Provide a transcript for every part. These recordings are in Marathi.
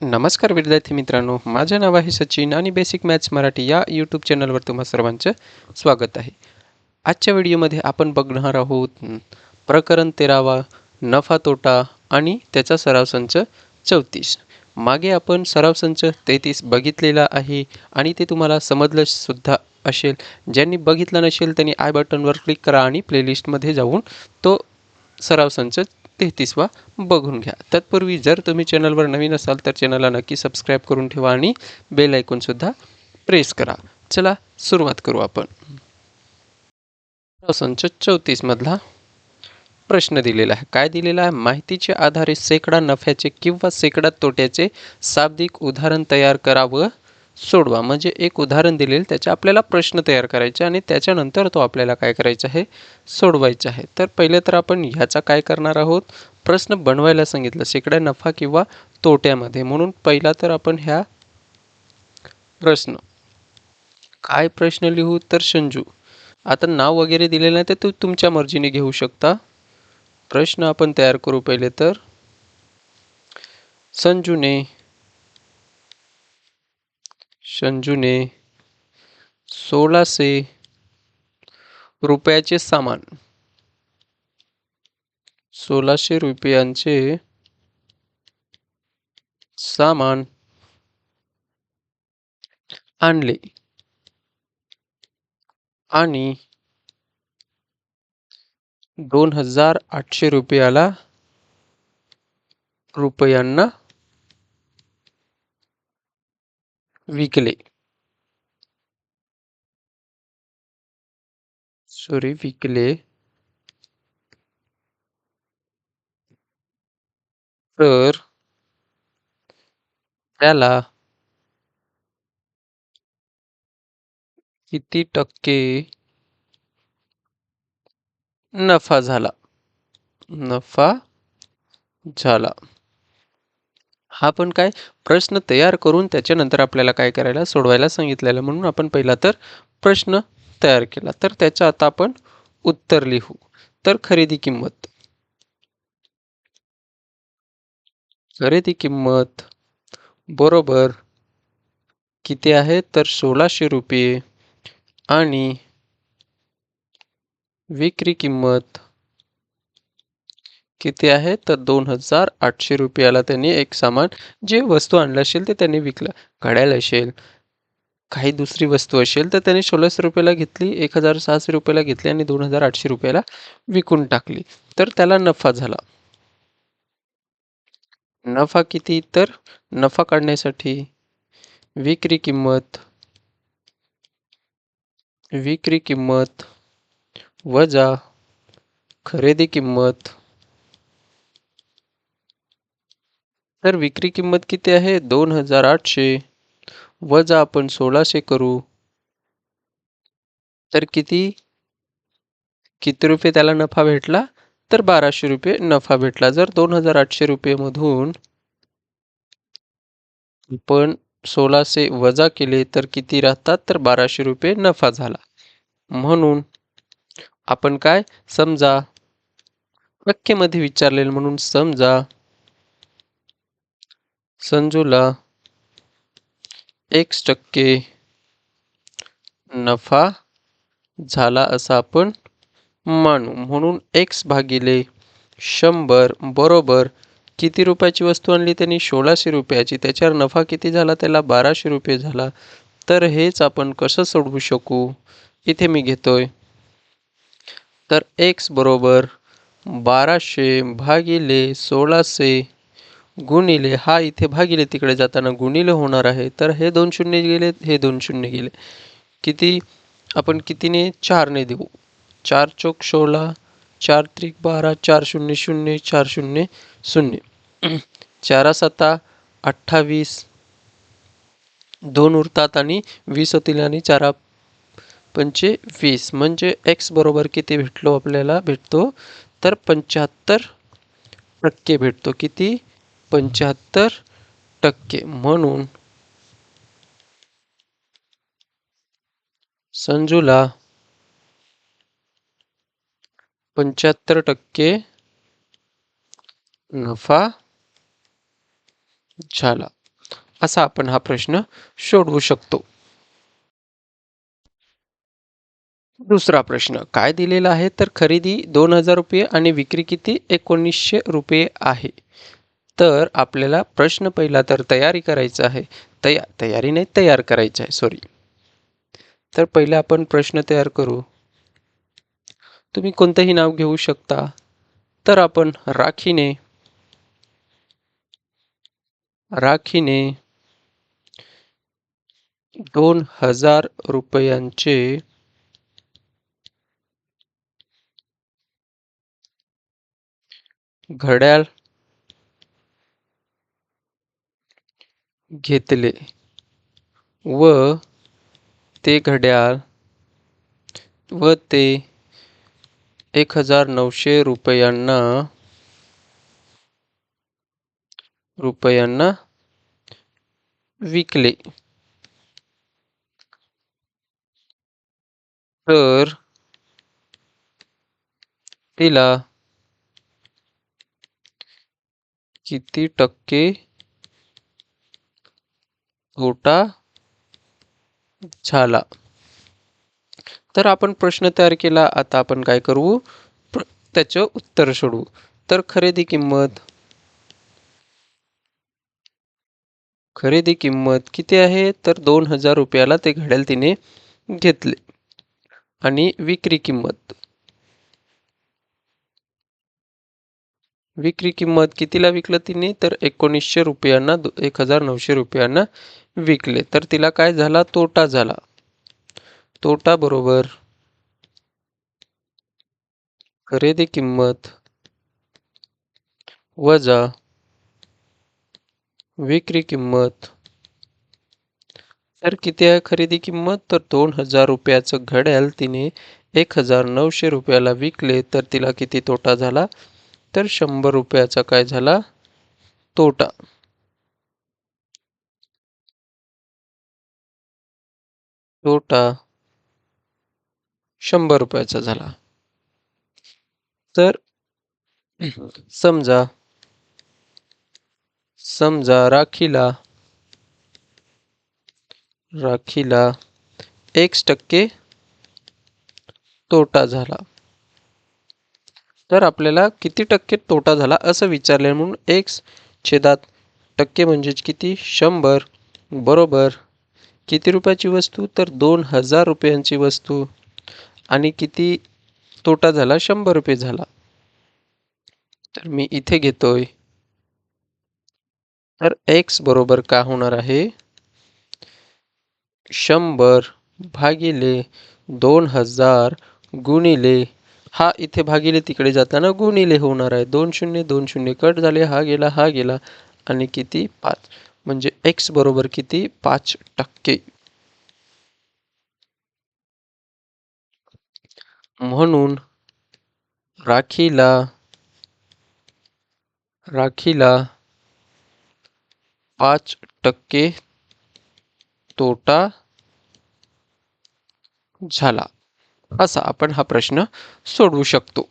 नमस्कार विद्यार्थी मित्रांनो, माझे नाव आहे सचिन आणि बेसिक मॅथ्स मराठी या यूट्यूब चॅनलवर तुम्हा सर्वांचं स्वागत आहे. आजच्या व्हिडिओमध्ये आपण बघणार आहोत प्रकरण 13 नफा तोटा आणि त्याचा सराव संच 34. मागे आपण सराव संच 33 बघितलेला आहे आणि ते तुम्हाला समजलं सुद्धा असेल. ज्यांनी बघितलं नसेल त्यांनी आय बटनवर क्लिक करा आणि प्लेलिस्टमध्ये जाऊन तो सराव संच 33वा बघून घ्या. तत्पूर्वी जर तुम्ही चॅनलवर नवीन असाल तर चॅनलला नक्की सबस्क्राईब करून ठेवा आणि बेल आयकॉनसुद्धा प्रेस करा. चला सुरुवात करू आपण. संच 34 मधला प्रश्न दिलेला आहे. काय दिलेला आहे? माहितीच्या आधारे शेकडा नफ्याचे किंवा शेकडा तोट्याचे शाब्दिक उदाहरण तयार करा व सोडवा. म्हणजे एक उदाहरण दिलेलं त्याचे आपल्याला प्रश्न तयार करायचे आणि त्याच्यानंतर तो आपल्याला काय करायचा आहे? सोडवायचा आहे. तर पहिले तर आपण ह्याचा काय करणार आहोत? प्रश्न बनवायला सांगितलं शेकडा नफा किंवा तोट्यामध्ये. म्हणून पहिला तर आपण ह्या प्रश्न काय प्रश्न लिहू? तर संजू. आता नाव वगैरे दिलेलं नाही ते तुमच्या मर्जीने घेऊ शकता. प्रश्न आपण तयार करू पहिले तर. संजूने 1600 रुपयाचे सामान 1600 रुपयांचे सामान आणले आणि 2800 रुपयांना विकले. तर त्याला किती टक्के नफा झाला? हा पण काय प्रश्न तयार करून त्याच्यानंतर आपल्याला काय करायला? सोडवायला सांगितलेलं. म्हणून आपण पहिला तर प्रश्न तयार केला. तर त्याचं आता आपण उत्तर लिहू. तर खरेदी किंमत बरोबर किती आहे? तर 1600 रुपये आणि विक्री किंमत किती आहे? तर 2800 रुपयाला त्यांनी एक सामान जे वस्तू आणलं असेल ते त्यांनी विकलं. घड्याळ असेल, काही दुसरी वस्तू असेल तर त्यांनी 1600 रुपयाला घेतली, 1600 रुपयाला घेतली आणि 2800 रुपयाला विकून टाकली. तर त्याला नफा झाला. नफा किती? तर नफा काढण्यासाठी विक्री किंमत वजा खरेदी किंमत. तर विक्री किंमत किती आहे? 2800 वजा आपण 1600 करू. तर किती रुपये त्याला नफा भेटला? तर 1200 रुपये नफा भेटला. जर 2800 रुपये मधून आपण 1600 वजा केले तर किती राहतात? तर 1200 रुपये नफा झाला. म्हणून आपण काय समजा टक्केमध्ये विचारलेलं म्हणून समजा संजूला X% नफा झाला असं आपण मानू. म्हणून X भागिले 100 बरोबर किती रुपयाची वस्तू आणली त्यांनी? 1600 रुपयाची. त्याच्यावर नफा किती झाला? त्याला 1200 रुपये झाला. तर हेच आपण कसं सोडवू शकू? इथे मी घेतोय तर X बरोबर 1200 भागिले 1600 गुणिले हा इथे भागिले तिकडे जाताना गुणिले होणार आहे. तर हे 2 शून्य गेले, हे 2 शून्य गेले. किती आपण कितीने? 4ने देऊ. 4 चोक 16, 4 त्रिक 12, 4 शून्य शून्य, 4 शून्य शून्य. 4 7 28, 2 उरतात आणि 20 होतील आणि 4 पंचे 20. म्हणजे X बरोबर किती भेटलो आपल्याला? भेटतो तर 75% भेटतो. किती? 75%. म्हणून संजूला 75% नफा झाला. असा आपण हा प्रश्न सोडवू शकतो. दुसरा प्रश्न काय दिलेला आहे तर खरेदी 2,000 रुपये आणि विक्री किती 1900 रुपये आहे. तर आपल्याला प्रश्न पहिला तर तयारी करायचा आहे. तयारी नाही तयार करायचं आहे सॉरी. तर पहिले आपण प्रश्न तयार करू. तुम्ही कोणतंही नाव घेऊ शकता. तर आपण राखीने 2,000 रुपयांचे घड्याळ घेतले व ते घड्याळ व ते 1,900 रुपयांना विकले. तर तिला किती टक्के तोटा झाला. तर आपण प्रश्न तयार केला. आता आपण काय करू त्याचं उत्तर सोडवू. तर खरेदी किंमत किती आहे तर 2,000 रुपयाला ते घड्याळ तिने घेतले. आणि विक्री किंमत कितीला विकलं तिने तर 1900 रुपयांना 1,900 रुपयांना विकले. तर तिला काय झाला तोटा झाला. तोटा बरोबर खरेदी किंमत वजा विक्री किंमत. तर किती आहे खरेदी किंमत तर 2,000 रुपयाचं घड्याळ तिने 1,900 रुपयाला विकले. तर तिला किती तोटा झाला तर 100 रुपयाचा काय झाला तोटा. तोटा 100 रुपयाचा झाला. तर समजा समजा राखीला X% तोटा झाला. तर आपल्याला किती टक्के तोटा झाला असं विचारले म्हणून X छेदात टक्के म्हणजेच किती 100 बरोबर किती रुपयाची वस्तू तर 2,000 रुपयांची वस्तू आणि किती तोटा झाला 100 रुपये झाला. तर मी इथे घेतोय. तर X बरोबर का होणार आहे 100 भागिले 2,000 गुणिले हा इथे भागिले तिकडे जाताना गुणिले होणार आहे. 2 शून्य कट झाले. हा गेला आणि किती 5 म्हणजे X बरोबर किती 5%. म्हणून राखीला 5% तोटा झाला. असा आपण हा प्रश्न सोडवू शकतो.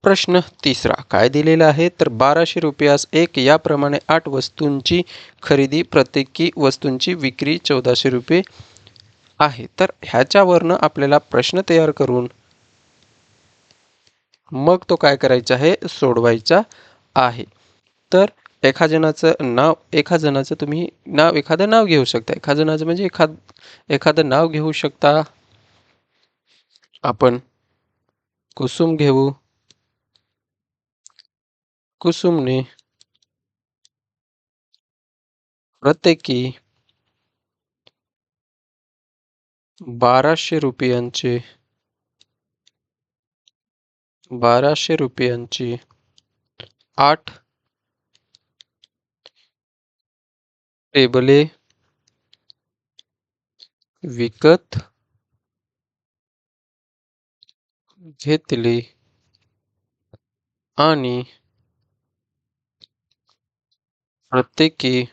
प्रश्न तिसरा काय दिलेला आहे तर 1,200 रुपयास एक याप्रमाणे 8 वस्तूंची खरेदी प्रत्येकी वस्तूंची विक्री 1,400 रुपये आहे. तर ह्याच्यावरनं आपल्याला प्रश्न तयार करून मग तो काय करायचा आहे सोडवायचा आहे. तर एखाद्या जणाचं तुम्ही एखादं नाव घेऊ शकता. एखाद्या जणाचं म्हणजे एखादं नाव घेऊ शकता. आपण कुसुम घेऊ. कुसुमने प्रत्येकी 1,200 रुपयांची 8 टेबले विकत घेतली आणि प्रत्येकी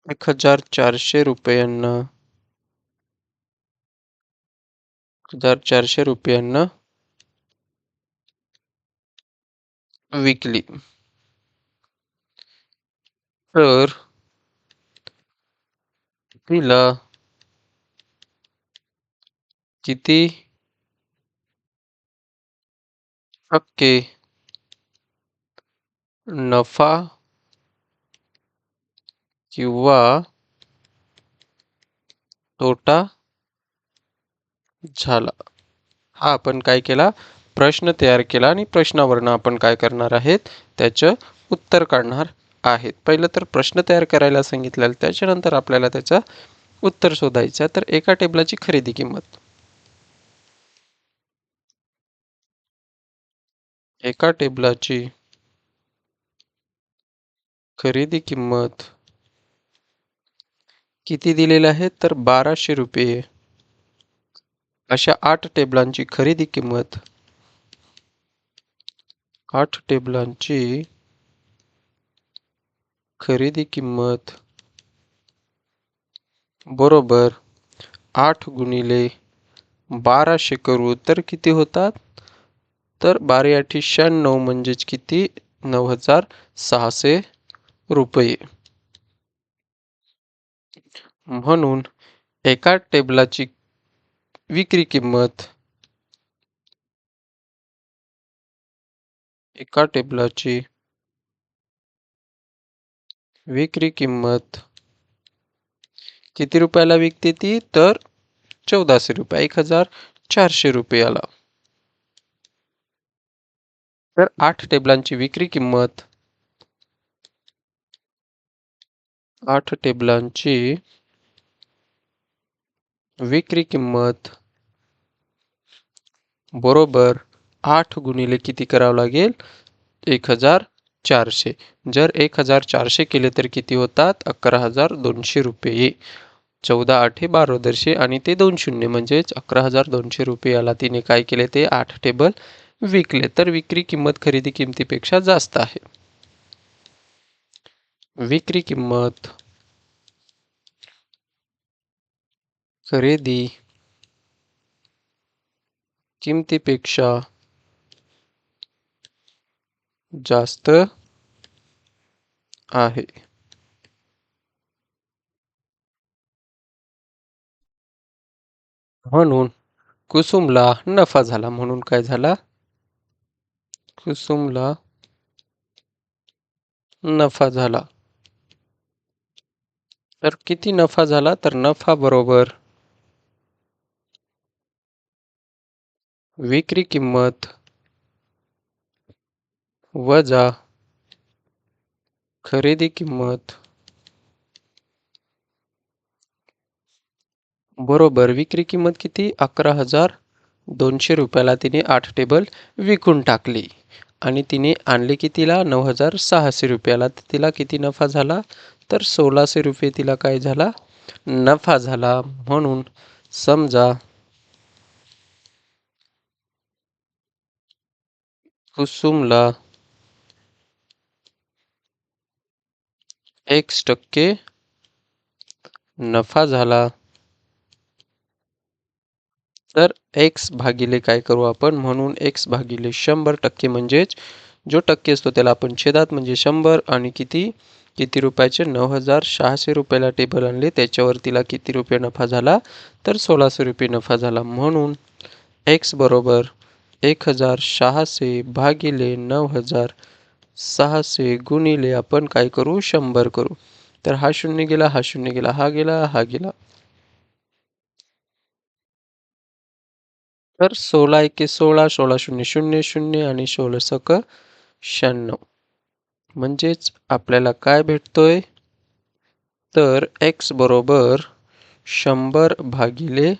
1,400 रुपयांना विकली. तर तिला किती टक्के नफा किंवा तोटा झाला? हा आपण काय केला? प्रश्न तयार केला आणि प्रश्नावरनं आपण काय करणार आहेत? त्याचं उत्तर काढणार आहेत. पहिलं तर प्रश्न तयार करायला सांगितलेलं, त्याच्यानंतर आपल्याला त्याचं उत्तर शोधायचं. तर एका टेबलाची खरेदी किंमत. एका टेबलाची खरेदी किंमत किती दिलेली आहे? तर 1200 रुपये. अशा 8 टेबलांची खरेदी किंमत 8 टेबलांची खरेदी किंमत बरोबर 8 गुणिले 1200 करू तर किती होतात? तर 12 96 म्हणजेच किती? 9600 रुपये. म्हणून एका टेबलाची विक्री किंमत एका टेबलाची विक्री किंमत किती रुपयाला विकते ती? तर 1400 रुपये, 1400 रुपयाला. तर 8 टेबलांची विक्री किंमत 8 टेबलांची विक्री किंमत बरोबर 8 गुणिले किती करावं लागेल? 1400. जर 1400 केले तर किती होतात? 11200 रुपये. 14 आठे 12 आणि ते 2 शून्य म्हणजेच 11200 रुपयाला तिने काय केले? ते 8 टेबल विकले. तर विक्री किंमत खरेदी किमतीपेक्षा जास्त आहे. विक्री किंमत खरेदी किमतीपेक्षा जास्त आहे. म्हणून कुसुमला नफा झाला. म्हणून काय झाला? कुसुमला नफा झाला. तर किती नफा झाला? तर नफा बरोबर विक्री किंमत वजा खरेदी किंमत बरोबर विक्री किंमत किती? 11200 रुपयाला तिने 8 टेबल विकून टाकली. आणि तिने आणले कितीला? 9600 रुपयाला. तर तिला किती नफा झाला? तर 1600 रुपये तिला काय झाला? नफा झाला. म्हणून समजा कुसुमला X% नफा झाला. तर एक्स भागिले काय करू आपण? म्हणून एक्स भागिले 100% म्हणजेच जो टक्के असतो त्याला आपण छेदात म्हणजे 100 आणि किती किती रुपयाचे? 9600 रुपयाला टेबल आणले. त्याच्यावर तिला किती रुपये नफा झाला? तर 1600 रुपये नफा झाला. म्हणून एक्स बरोबर 1600 भागिले 9600 गुणिले आपण काय करू? 100 करू. तर हा शून्य गेला, हा शून्य गेला, हा गेला, हा गेला. तर 16 एके 16, 16 शून्य शून्य शून्य आणि 16 सक 96. म्हणजेच आपल्याला काय भेटतोय? तर x बरोबर 100 भागिले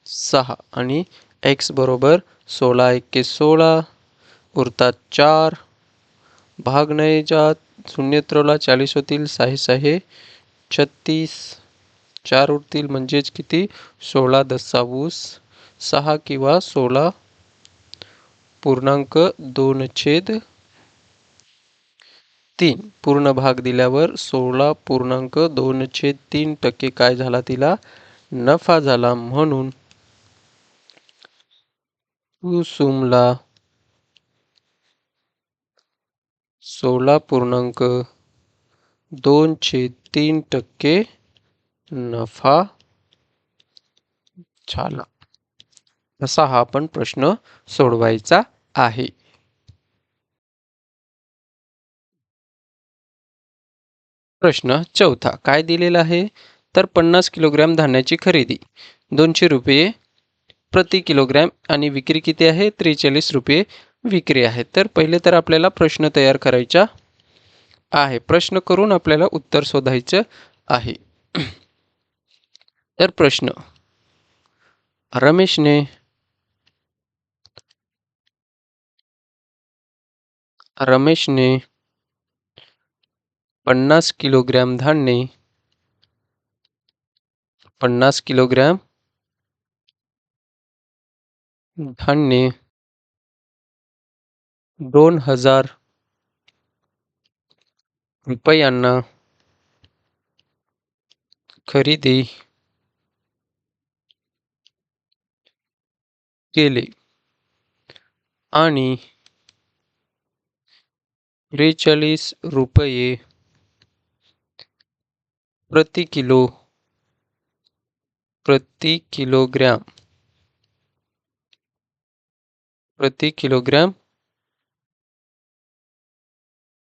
6 आणि x बरोबर 16 एके 16 उरतात 4 भाग नाही जात. शून्य त्रोला 40 होतील. 6 6 36 4 उरतील म्हणजेच किती? 16 10 6 किंवा 16.2/3 पूर्ण भाग दिल्यावर 16.2/3% काय झाला? तिला नफा झाला. म्हणून कुसुमला 16 2/3% नफा झाला. असा हा आपण प्रश्न सोडवायचा आहे. प्रश्न चौथा काय दिलेला आहे? तर 50 किलोग्रॅम धान्याची खरेदी 200 रुपये प्रति किलोग्रॅम आणि विक्री किती आहे? 43 रुपये विक्री आहे. तर पहिले तर आपल्याला प्रश्न तयार करायचा आहे. प्रश्न करून आपल्याला उत्तर शोधायचं आहे. तर प्रश्न रमेशने रमेशने 50 किलोग्रॅम धान्य 50 किलोग्रॅम धान्य 2000 रुपयांना खरेदी केले आणि 43 रुपये प्रति किलोग्रॅम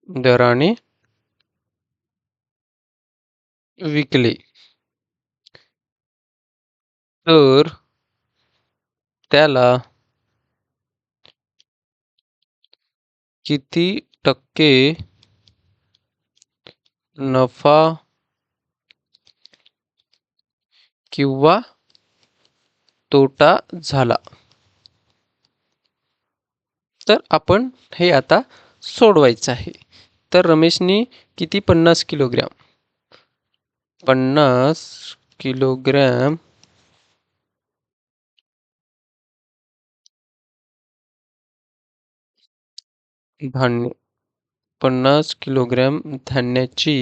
दराने विकले तर त्याला किती टक्के नफा किंवा तोटा झाला? तर आपण हे आता सोडवायचं आहे. तर रमेशने किती 50 किलोग्रॅम धान्य 50 किलोग्रॅम धान्याची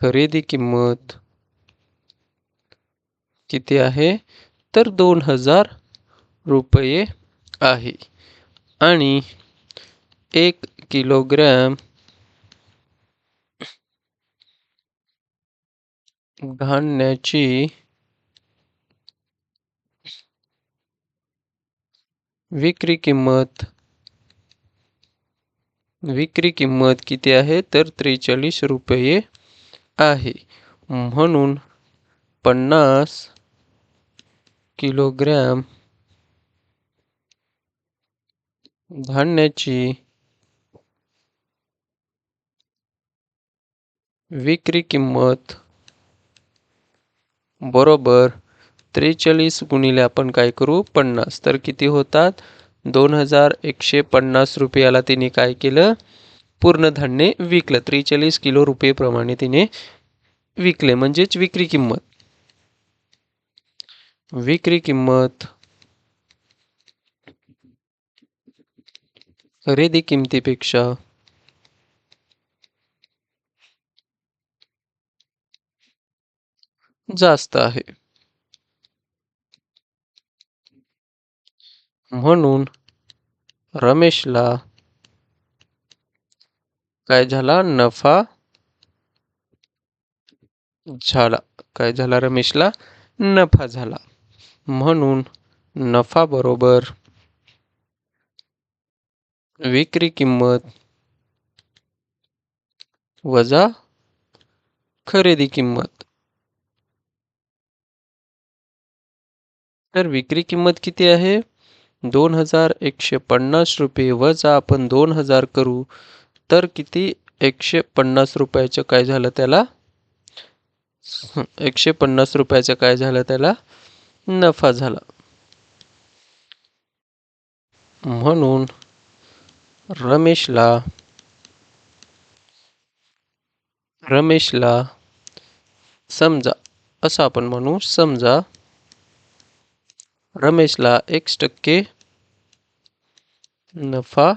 खरेदी किंमत किती आहे? तर 2000 रुपये आहे आणि 1 किलोग्रॅम धान्याची विक्री किंमत किती आहे? तर 43 रुपये आहे. म्हणून 50 किलोग्रॅम धान्याची विक्री किंमत बरोबर 43 गुणिले आपण काय करू 50 तर किती होतात? 2150 रुपयाला तिने काय केलं? पूर्ण धान्य विकलं. 43 किलो रुपये प्रमाणे तिने विकले म्हणजेच विक्री किंमत खरेदी किमतीपेक्षा जास्त आहे. म्हणून रमेशला काय झाला? नफा झाला. काय झाला रमेशला? नफा झाला. म्हणून नफा बरोबर विक्री किंमत वजा खरेदी किंमत. तर विक्री किंमत किती आहे? 2150 रुपये वजा आपण 2000 करू तर किती? 150 रुपयाचं काय झालं त्याला? 150 रुपयाचं काय झालं त्याला? नफा झाला. म्हणून रमेशला समजा असं आपण म्हणू समजा रमेशला 1% नफा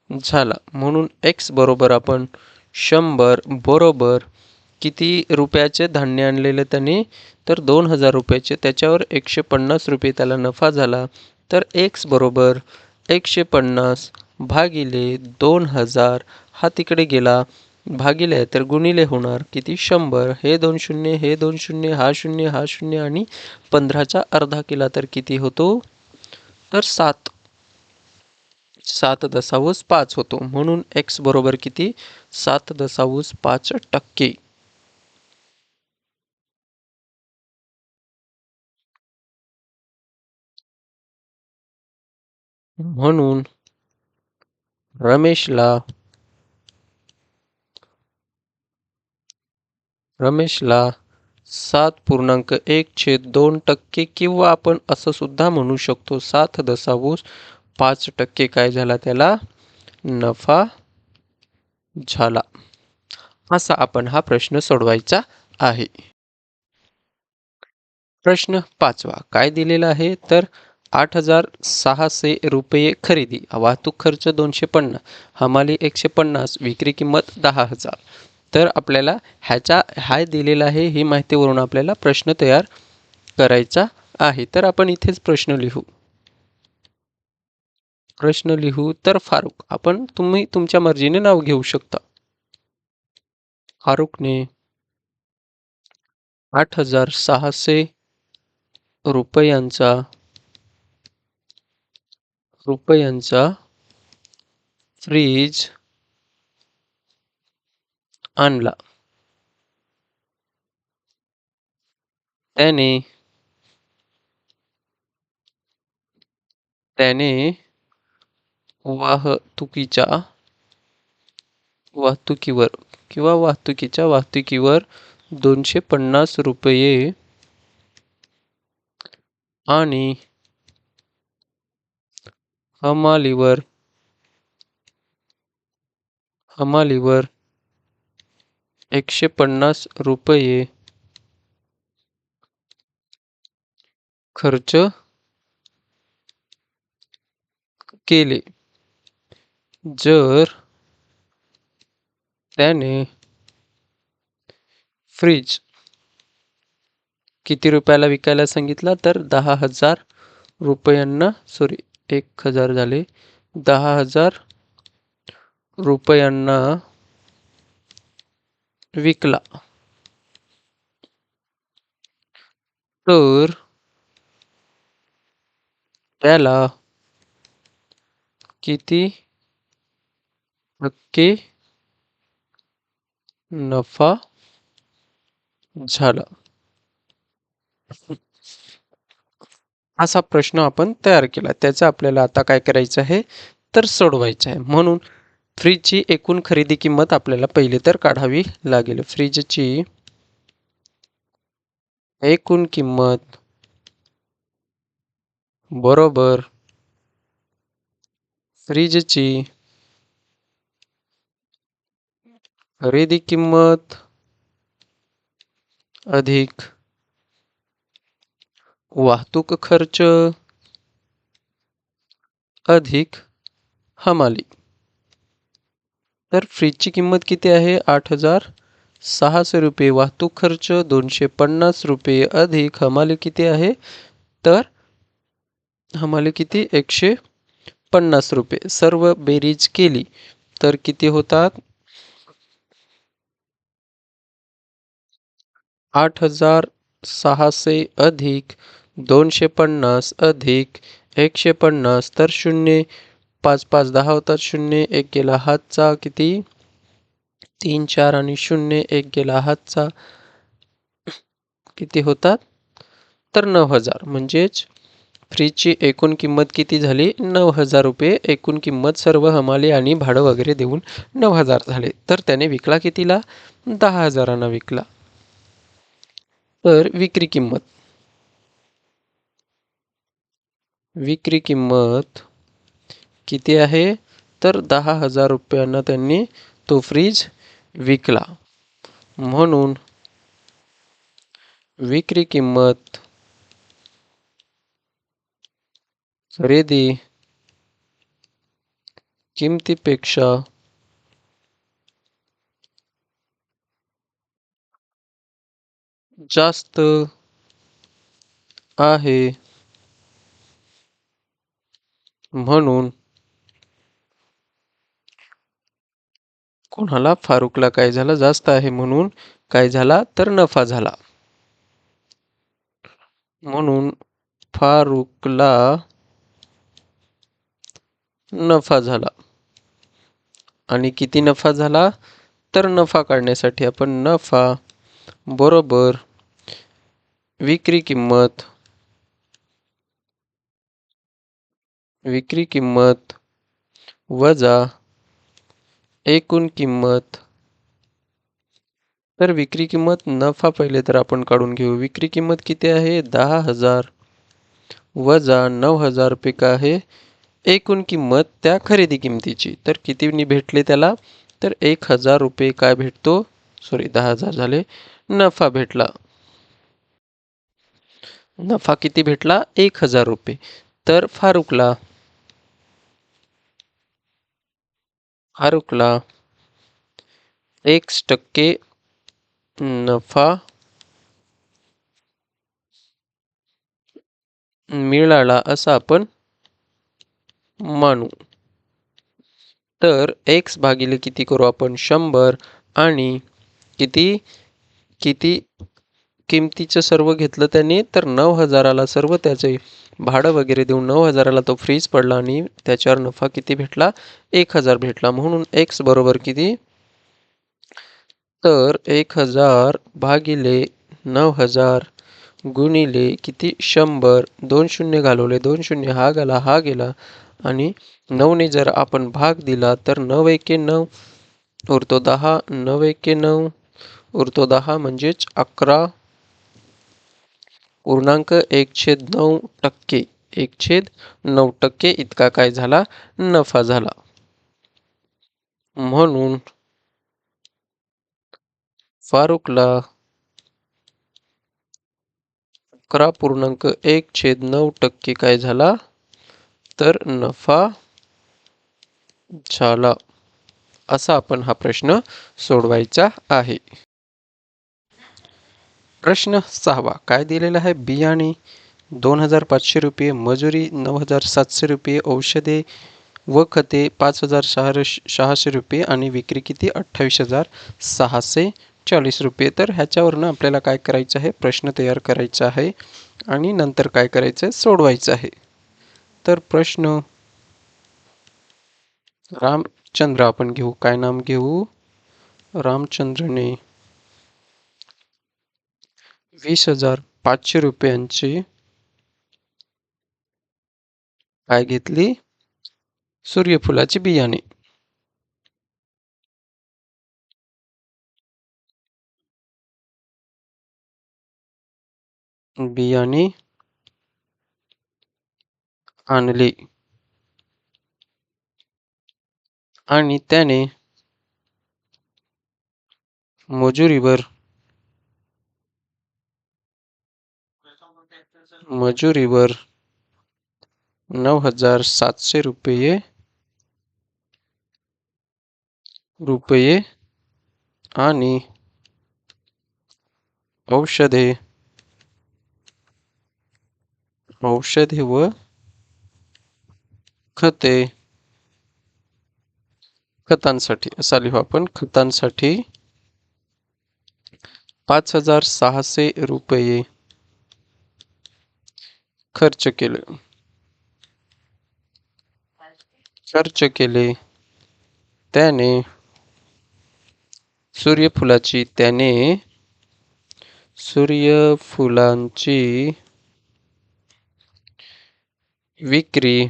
झाला. म्हणून x बरोबर आपण 100 बरोबर किती रुपयाचे धान्य आणलेले त्याने? तर 2000 रुपयाचे. त्याच्यावर 150 रुपये त्याला नफा झाला. तर x बरोबर 150 भागिले 2000, हा तिकडे गेला भागिले तर गुणिले होणार किती 100, हे 2 शून्य, हे 2 शून्य, हा शून्य, हा शून्य आणि 15चा अर्धा केला तर किती होतो, तर 7. 7.5 होतो. म्हणून x बरोबर किती, 7.5%. म्हणून रमेशला रमेशला 7.1/2% किंवा आपण असं सुद्धा म्हणू शकतो 7.5% काय झाला त्याला, नफा झाला. असा आपण हा प्रश्न सोडवायचा आहे. प्रश्न 5वा काय दिलेला आहे, तर 8,600 रुपये खरेदी, वाहतूक खर्च 250, हमाली 150, विक्री किंमत 10,000. तर आपल्याला ह्या दिलेला आहे, ही माहितीवरून आपल्याला प्रश्न तयार करायचा आहे. तर आपण इथेच प्रश्न लिहू. तर फारुक, तुम्ही तुमच्या मर्जीने नाव घेऊ शकता. फारुकने 8,600 रुपयांचा फ्रीज आणला. त्याने वाहतुकीच्या वाहतुकीवर वाहतुकीवर 250 रुपये आणि हमालीवर 150 रुपये खर्च केले. जर त्याने फ्रीज किती रुपयाला विकायला सांगितला, तर 10,000 रुपयांना, 1,000 झाले, 10,000 रुपयांना विकला, तर त्याला किती टक्के नफा झाला. असा प्रश्न आपण तयार केला. त्याचं आपल्याला आता काय करायचं आहे, तर सोडवायचं आहे. म्हणून फ्रीजची एकूण खरेदी किंमत आपल्याला पहिले तर काढावी लागेल. फ्रीजची एकूण किंमत बरोबर फ्रीजची खरेदी किंमत अधिक वाहतूक खर्च अधिक हमाली. तर फ्रीजची किंमत किती आहे, 8,600 रुपये, वाहतूक खर्च 250 रुपये अधिक हमाली किती आहे, तर हमाली किती 150 रुपये. सर्व बेरीज केली तर किती होतात, 8,600 अधिक 250 अधिक 150, तर 0, 5 5 10 होतात, 0 1 गेला हातचा, किती 3 4 आणि 0 1 गेला हातचा, किती होतात, तर 9,000. म्हणजेच फ्रीजची एकूण किंमत किती झाली, 9,000 रुपये. एकूण किंमत सर्व हमाली आणि भाडं वगैरे देऊन 9,000 झाले. तर त्याने विकला कितीला, 10,000 विकला. तर विक्री किंमत किती आहे, तर 10,000 रुपयांना त्यांनी तो फ्रीज विकला. म्हणून विक्री किंमत खरेदी किमतीपेक्षा जास्त आहे. म्हणून कोणाला? फारुकला काय झालं? जास्त आहे म्हणून काय झाला? तर नफा झाला. म्हणून फारुकला नफा झाला. आणि किती नफा झाला? तर नफा काढण्यासाठी आपण नफा बरोबर विक्री किंमत वजा एकूण किंमत. तर विक्री किंमत नफा पहिले तर आपण काढून घेऊ. विक्री किंमत किती आहे? 10,000 वजा 9,000 रुपये का आहे एकूण किंमत त्या खरेदी किमतीची. तर कितीनी भेटले त्याला? तर 1,000 रुपये काय भेटतो? सॉरी 10,000 झाले. नफा भेटला. नफा किती भेटला? 1,000 रुपये. तर फारुकला 1% नफा मिळाला असं आपण मानू. तर x भागिले किती करू आपण? 100 आणि किती किती किमतीचं सर्व घेतलं त्याने? तर 9,000ला सर्व त्याचे भाडं वगैरे देऊन 9,000ला तो फ्रीज पडला आणि त्याच्यावर नफा किती भेटला? 1,000 भेटला. म्हणून x बरोबर किती? तर 1,000 भागिले 9,000 गुणिले किती? 100. 2 शून्य घालवले. 2 शून्य हा गेला हा गेला आणि 9ने जर आपण भाग दिला तर 9 एके 9 उरतो 10. 9 एके 9 उरतो 10 म्हणजेच 11.1/9%. 1/9% इतका काय झाला? नफा झाला. म्हणून फारुकला 11.1/9% काय झाला? तर नफा झाला. असा आपण हा प्रश्न सोडवायचा आहे. प्रश्न 6वा काय दिलेला आहे? बियाणे 2,500 रुपये, मजुरी 9,700 रुपये, औषधे व खते 5,600 रुपये आणि विक्री किती? 28,640 रुपये. तर ह्याच्यावरनं आपल्याला काय करायचं आहे? प्रश्न तयार करायचा आहे आणि नंतर काय करायचं आहे? सोडवायचं आहे. तर प्रश्न रामचंद्र आपण घेऊ. काय नाम घेऊ? रामचंद्रने 20,500 रुपयांची काय घेतली? सूर्यफुलाची बियाणे. बियाणे आणले आणि त्याने मजुरीवर 9,700 रुपये आणि औषधे व खतांसाठी असा लिहू आपण. खतांसाठी 5,600 रुपये खर्च केले. त्याने सूर्यफुलांची विक्री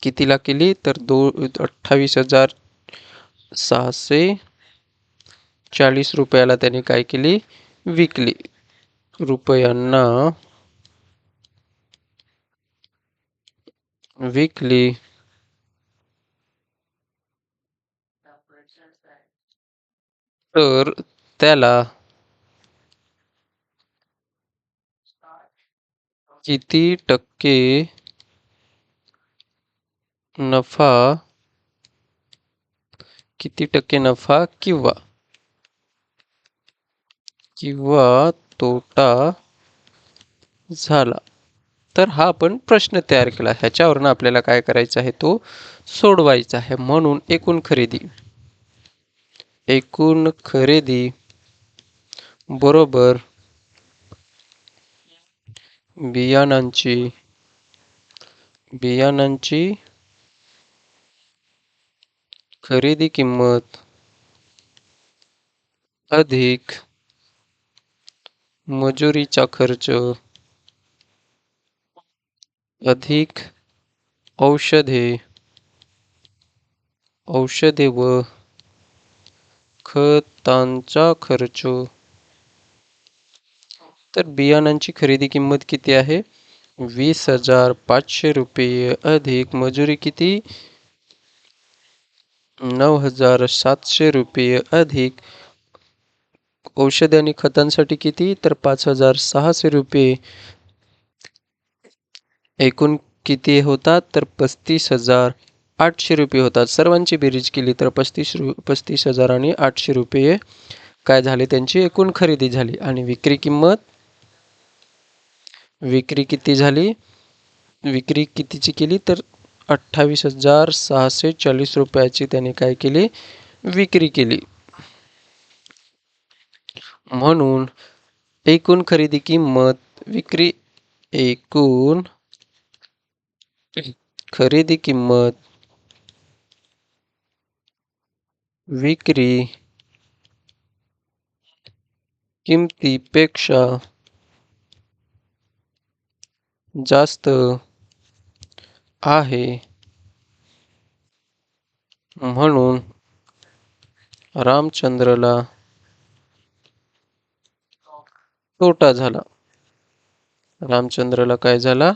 कितीला केली? तर 28,640 रुपयाला त्याने काय केली? विकली. रुपयांना विकली. तर त्याला किती टक्के नफा किंवा तोटा झाला? तर हा आपण प्रश्न तयार केला. ह्याच्यावरून आपल्याला काय करायचं आहे, तो सोडवायचा आहे. म्हणून एकूण खरेदी बरोबर बियाणांची खरेदी किंमत अधिक मजुरीचा खर्च अधिक औषधे व खतांचा खर्च. तर बियाणांची खरेदी किंमत किती आहे? 20,500 रुपये अधिक मजुरी किती? 9,700 रुपये अधिक औषधे आणि खतांसाठी किती? तर 5,600 रुपये. एकूण किती होतात? तर 35,800 रुपये होतात. सर्वांची बेरीज केली तर 35,000 आणि 800 रुपये काय झाले? त्यांची एकूण खरेदी झाली. आणि विक्री किती झाली? विक्री कितीची केली? तर 28,640 रुपयाची त्याने काय केली? विक्री केली. म्हणून एकूण खरेदी किंमत एकूण खरेदी किंमत विक्री किमतीपेक्षा जास्त आहे. म्हणून रामचंद्रला तोटा झाला. रामचंद्रला काय झाला?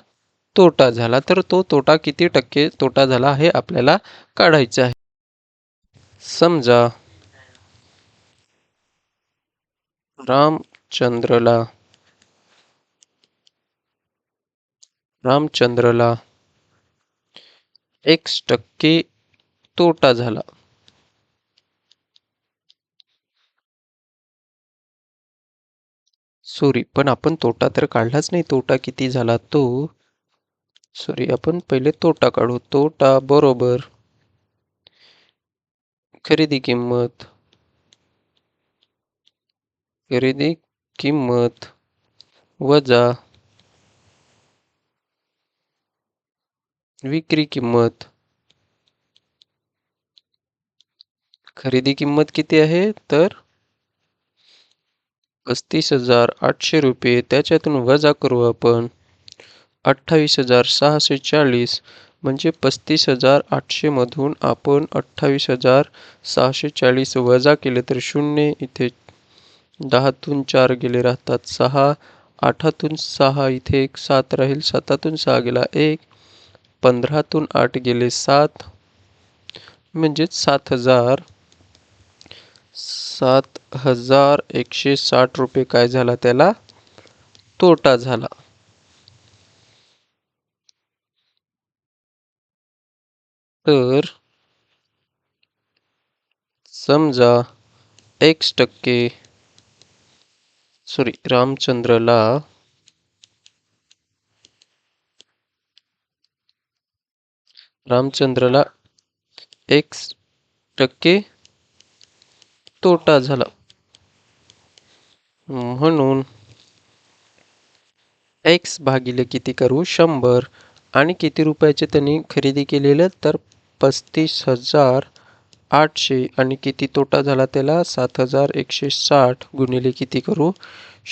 तोटा झाला. तर तो तोटा किती टक्के तोटा झाला हे आपल्याला काढायचं आहे. समजा रामचंद्रला 1% तोटा झाला. सॉरी, पण आपण तोटा तर काढलाच नाही. तोटा किती झाला तो? सॉरी, आपण पहिले तोटा काढू. तोटा बरोबर खरेदी किंमत वजा विक्री किंमत. खरेदी किंमत किती आहे? तर 35,800 रुपये. त्याच्यातून वजा करू आपण 28,640. म्हणजे 35,800 मधून आपण 28,640 वजा केले तर 0. इथे 10तून 4 गेले राहतात 6. 8तून 6 इथे एक 7 राहील. 7तून 6 गेला 1. 15तून 8 गेले 7. म्हणजेच 7,160 रुपये काय झाला? त्याला तोटा झाला. तर समजा रामचंद्रला रामचंद्रला 1% तोटा झाला. म्हणून x भागिले किती करू? 100. आणि किती रुपयाचे त्यांनी खरेदी केलेलं? तर 35,800. आणि किती तोटा झाला त्याला? 7,160 गुणिले किती करू?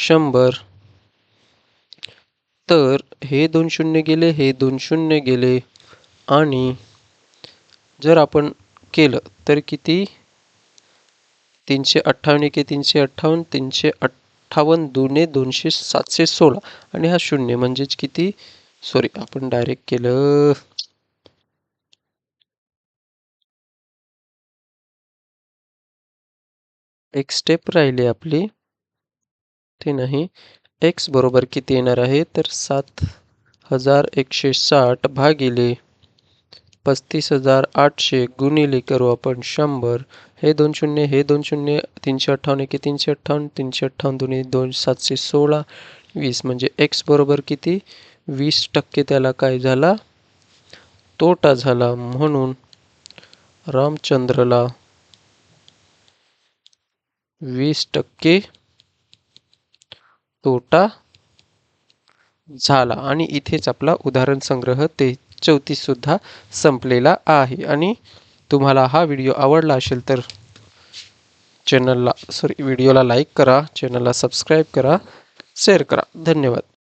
100. तर हे 2 शून्य गेले, हे 2 शून्य गेले. आणि जर आपण केलं तर किती? 358 एके 358. 358 दुने 200. 716. आणि हा शून्य म्हणजेच किती? सॉरी, आपण डायरेक्ट केलं. एक स्टेप राहिली आपली, ते नाही. x बरोबर किती येणार आहे? तर 7,160 भागिले 35,800 गुणिले करू आपण 100. हे 2 शून्य, हे 2 शून्य. 358 एके 358. 358 दुने 2 716. 20. म्हणजे x बरोबर किती? 20% त्याला काय झाला, तोटा झाला. म्हणून रामचंद्रला 20% तोटा झाला. आणि इथेच आपला उदाहरण संग्रह 34 सुद्धा संपलेला आहे. आणि तुम्हाला हा व्हिडिओ आवडला असेल तर व्हिडिओला लाईक करा, चॅनलला सबस्क्राईब करा, शेअर करा. धन्यवाद.